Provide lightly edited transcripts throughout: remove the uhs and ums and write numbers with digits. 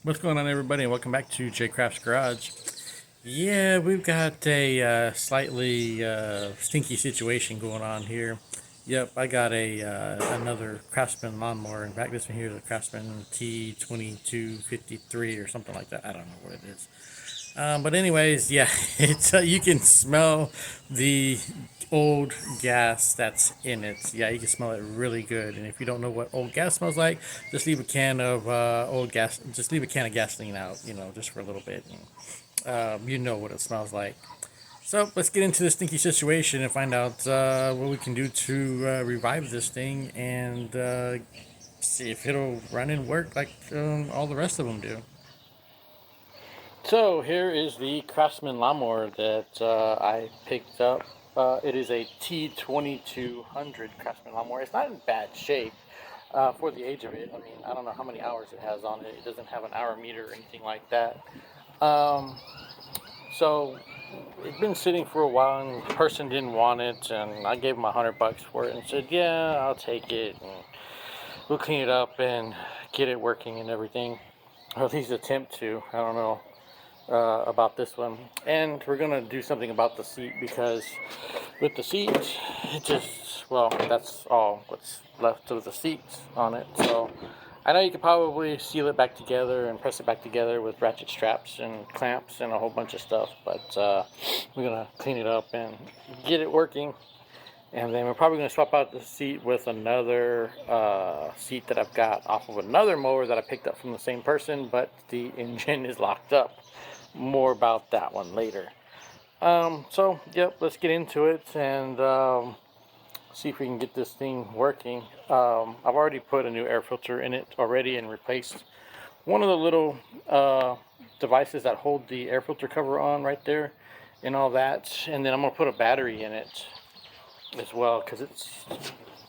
What's going on, everybody, and welcome back to J.Craft's Garage. Yeah, we've got a slightly stinky situation going on here. Yep, I got a another Craftsman lawnmower. In fact, this one here is a Craftsman T2253 or something like that. I don't know what it is. But anyways, yeah, it's you can smell the old gas that's in it. Yeah, you can smell it really good. And if you don't know what old gas smells like, just leave a can of old gas. Just leave a can of gasoline out, just for a little bit. And, you know what it smells like. So let's get into this stinky situation and find out what we can do to revive this thing and see if it'll run and work like all the rest of them do. So here is the Craftsman lawnmower that I picked up. It is a T2200 Craftsman lawnmower. It's not in bad shape for the age of it. I mean, I don't know how many hours it has on it. It doesn't have an hour meter or anything like that. Um, so it's been sitting for a while, and the person didn't want it, and I gave him $100 for it and said, "Yeah, I'll take it, and we'll clean it up and get it working and everything, or at least attempt to. I don't know." About this one, and we're gonna do something about the seat, because with the seat, it just, well, that's all what's left of the seat on it. So I know you could probably seal it back together and press it back together with ratchet straps and clamps and a whole bunch of stuff, but we're gonna clean it up and get it working. And then we're probably going to swap out the seat with another seat that I've got off of another mower that I picked up from the same person, but the engine is locked up. More about that one later. So, yep, let's get into it and see if we can get this thing working. I've already put a new air filter in it already and replaced one of the little devices that hold the air filter cover on right there and all that. And then I'm going to put a battery in it as well, because its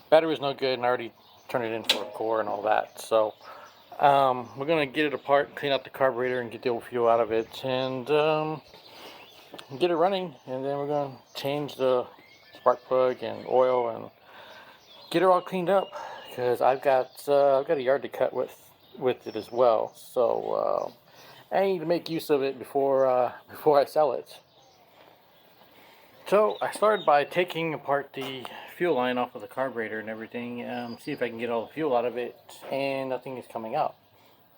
battery is no good, and I already turned it in for a core and all that. So we're gonna get it apart, clean out the carburetor, and get the old fuel out of it, and get it running. And then we're gonna change the spark plug and oil and get it all cleaned up, because I've got a yard to cut with it as well. So I need to make use of it before I sell it. So I started by taking apart the fuel line off of the carburetor and everything, see if I can get all the fuel out of it, and nothing is coming out.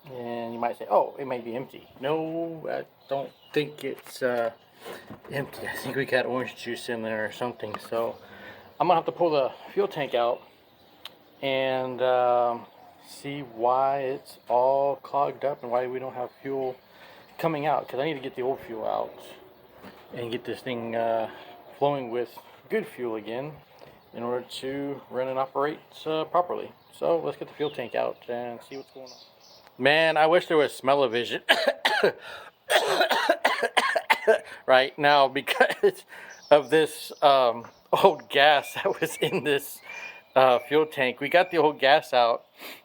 And you might say, oh, it may be empty. No, I don't think it's empty. I think we got orange juice in there or something. So I'm going to have to pull the fuel tank out and see why it's all clogged up and why we don't have fuel coming out, because I need to get the old fuel out and get this thing flowing with good fuel again in order to run and operate properly. So let's get the fuel tank out and see what's going on. Man, I wish there was smell-o-vision right now, because of this old gas that was in this fuel tank. We got the old gas out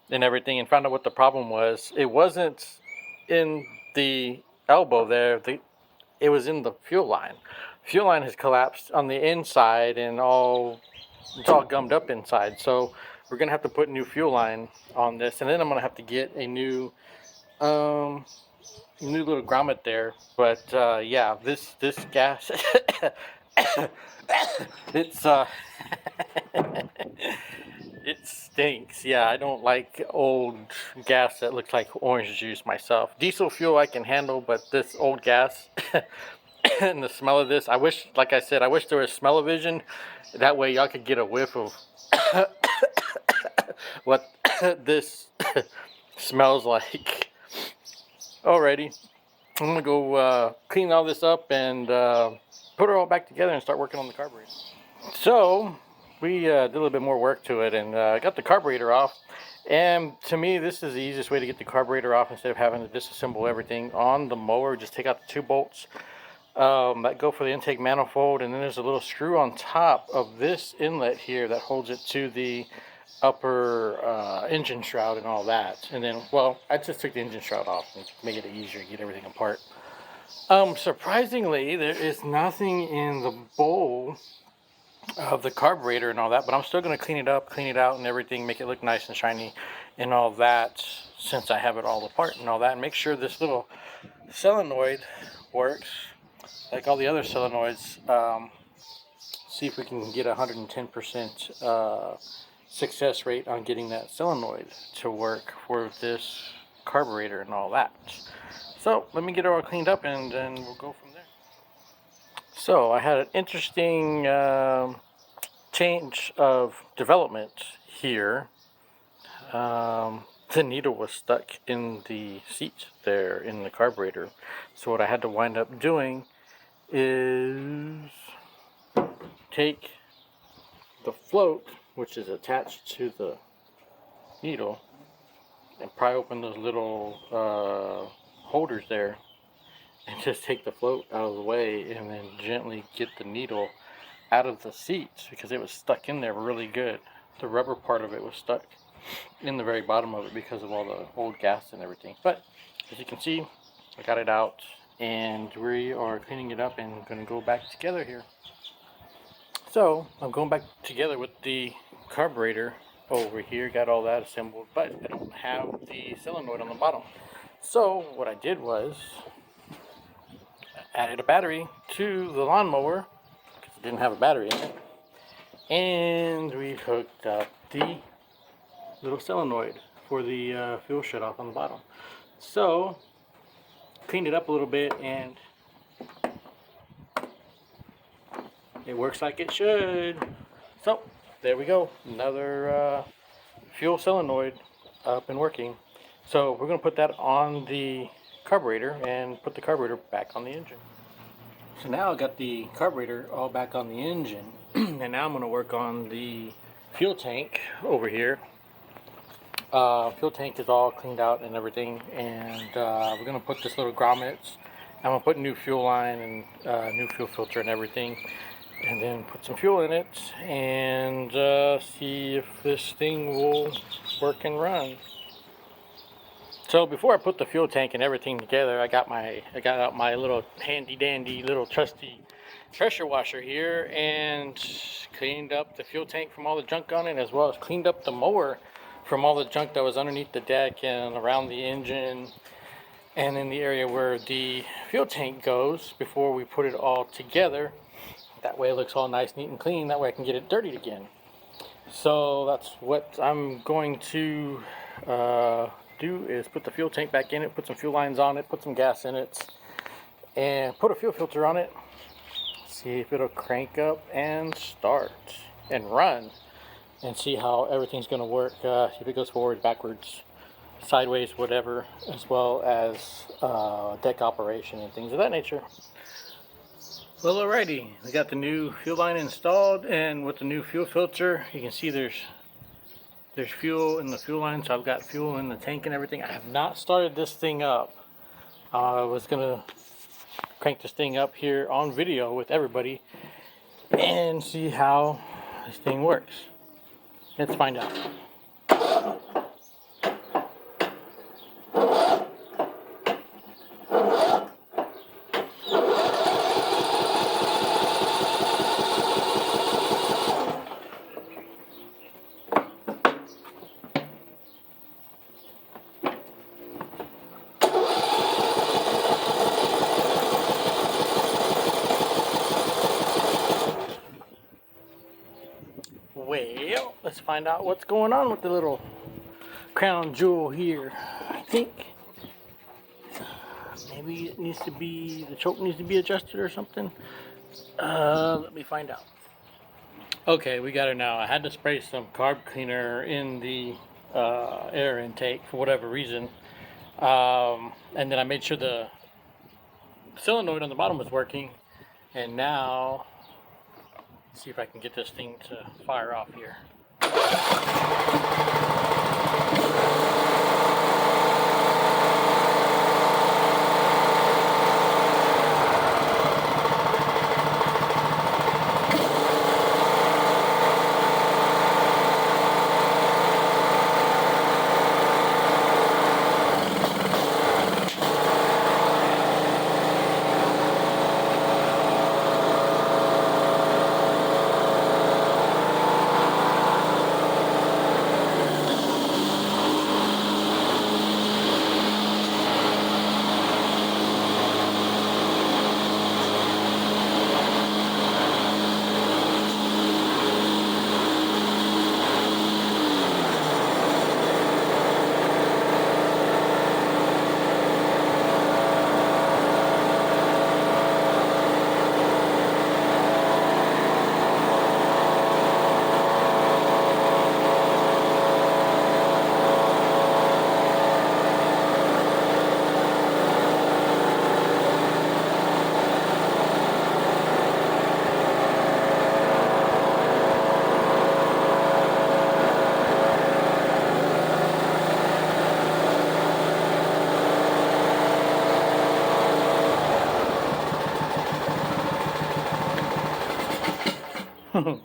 and everything and found out what the problem was. It wasn't in the elbow there. It was in the fuel line. Fuel line has collapsed on the inside, and it's all gummed up inside. So we're gonna have to put new fuel line on this, and then I'm gonna have to get a new little grommet there. But yeah, this gas it's it stinks. Yeah, I don't like old gas that looks like orange juice myself. Diesel fuel I can handle, but this old gas and the smell of this, I wish, like I said, I wish there was smell-o-vision. That way y'all could get a whiff of what this smells like. Alrighty, I'm gonna go clean all this up and put it all back together and start working on the carburetor. So we did a little bit more work to it and got the carburetor off. And to me, this is the easiest way to get the carburetor off instead of having to disassemble everything on the mower. Just take out the two bolts that go for the intake manifold, and then there's a little screw on top of this inlet here that holds it to the upper engine shroud and all that. And then, well, I just took the engine shroud off and make it easier to get everything apart. Surprisingly, there is nothing in the bowl of the carburetor and all that, but I'm still going to clean it up, clean it out and everything, make it look nice and shiny, and all that, since I have it all apart and all that, and make sure this little solenoid works like all the other solenoids. See if we can get 110% success rate on getting that solenoid to work for this carburetor and all that. So let me get it all cleaned up and then we'll go from there. So I had an interesting change of development here. The needle was stuck in the seat there in the carburetor. So what I had to wind up doing is take the float, which is attached to the needle, and pry open those little holders there, and just take the float out of the way and then gently get the needle out of the seat, because it was stuck in there really good. The rubber part of it was stuck in the very bottom of it because of all the old gas and everything. But as you can see, I got it out and we are cleaning it up and going to go back together here. So I'm going back together with the carburetor over here, got all that assembled, but I don't have the solenoid on the bottom. So what I did was I added a battery to the lawnmower because it didn't have a battery in it, and we hooked up the little solenoid for the fuel shutoff on the bottom. So cleaned it up a little bit and it works like it should. So there we go, another fuel solenoid up and working. So we're going to put that on the carburetor and put the carburetor back on the engine. So now I got the carburetor all back on the engine and now I'm going to work on the fuel tank over here. Fuel tank is all cleaned out and everything, and we're going to put this little grommets. I'm going to put new fuel line and new fuel filter and everything, and then put some fuel in it and see if this thing will work and run. So before I put the fuel tank and everything together, I got out my little handy dandy little trusty pressure washer here and cleaned up the fuel tank from all the junk on it, as well as cleaned up the mower from all the junk that was underneath the deck and around the engine and in the area where the fuel tank goes before we put it all together. That way it looks all nice, neat, and clean. That way I can get it dirtied again. So that's what I'm going to do, is put the fuel tank back in it, put some fuel lines on it, put some gas in it, and put a fuel filter on it. See if it'll crank up and start and run, and see how everything's going to work. See if it goes forward, backwards, sideways, whatever, as well as deck operation and things of that nature. Well, alrighty, we got the new fuel line installed, and with the new fuel filter, you can see there's fuel in the fuel line, so I've got fuel in the tank and everything. I have not started this thing up. I was going to crank this thing up here on video with everybody and see how this thing works. Let's find out. Well, let's find out what's going on with the little crown jewel here. I think maybe it needs to be, the choke needs to be adjusted or something. Let me find out. Okay, we got it now. I had to spray some carb cleaner in the air intake for whatever reason. And then I made sure the solenoid on the bottom was working. And now, let's see if I can get this thing to fire off here.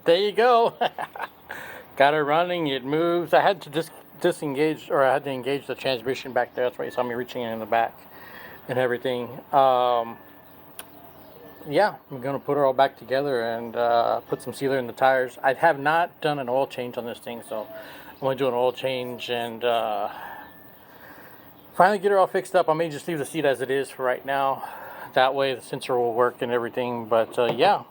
There you go. Got her running. It moves. I had to just disengage, or I had to engage the transmission back there. That's why you saw me reaching in the back and everything. Yeah, I'm gonna put her all back together and put some sealer in the tires. I have not done an oil change on this thing, so I'm gonna do an oil change and finally get her all fixed up. I may just leave the seat as it is for right now. That way the sensor will work and everything. But yeah,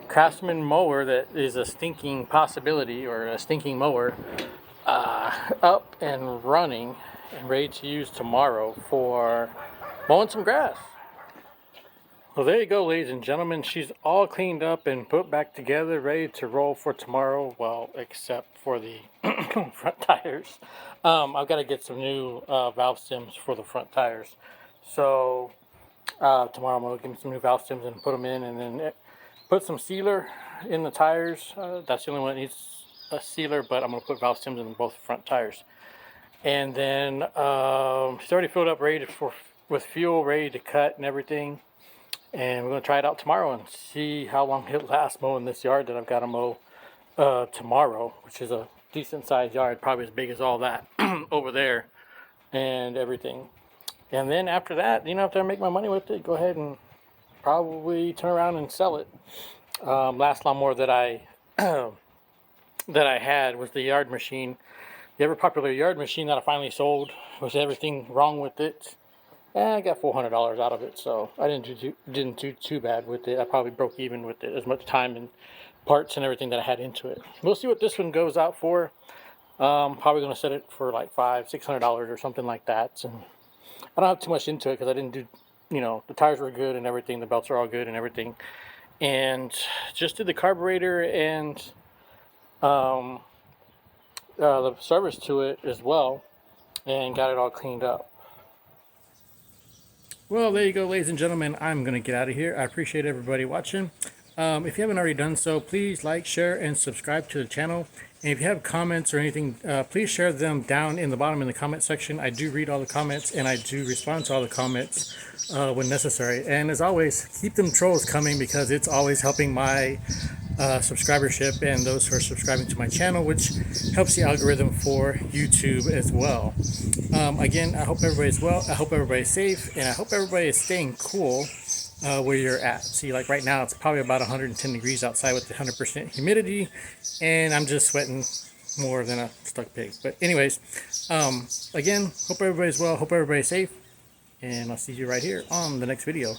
Craftsman mower that is a stinking possibility, or a stinking mower, up and running and ready to use tomorrow for mowing some grass. Well, there you go, ladies and gentlemen. She's all cleaned up and put back together, ready to roll for tomorrow. Well, except for the front tires. I've got to get some new valve stems for the front tires. So tomorrow I'm going to get me some new valve stems and put them in, and then put some sealer in the tires. That's the only one that needs a sealer, but I'm going to put valve stems in both front tires. And then she's already filled up, ready with fuel, ready to cut and everything. And we're going to try it out tomorrow and see how long it lasts mowing this yard that I've got to mow tomorrow, which is a decent sized yard, probably as big as all that over there and everything. And then after that, after I make my money with it, go ahead and probably turn around and sell it. Last lawnmower that I that I had was the yard machine, the ever popular yard machine that I finally sold. Was everything wrong with it? I got $400 out of it, so I didn't do too bad with it. I probably broke even with it, as much time and parts and everything that I had into it. We'll see what this one goes out for. Probably going to set it for like $600 or something like that. And I don't have too much into it because I didn't do, the tires were good and everything. The belts are all good and everything. And just did the carburetor and the service to it as well, and got it all cleaned up. Well, there you go, ladies and gentlemen. I'm going to get out of here. I appreciate everybody watching. If you haven't already done so, please like, share, and subscribe to the channel. And if you have comments or anything, please share them down in the bottom in the comment section. I do read all the comments, and I do respond to all the comments when necessary. And as always, keep them trolls coming, because it's always helping my subscribership and those who are subscribing to my channel, which helps the algorithm for YouTube as well. Again, I hope everybody's well, I hope everybody's safe, and I hope everybody is staying cool where you're at. See, like right now, it's probably about 110 degrees outside with the 100% humidity, and I'm just sweating more than a stuck pig. But anyways, again, hope everybody's well, hope everybody's safe, and I'll see you right here on the next video.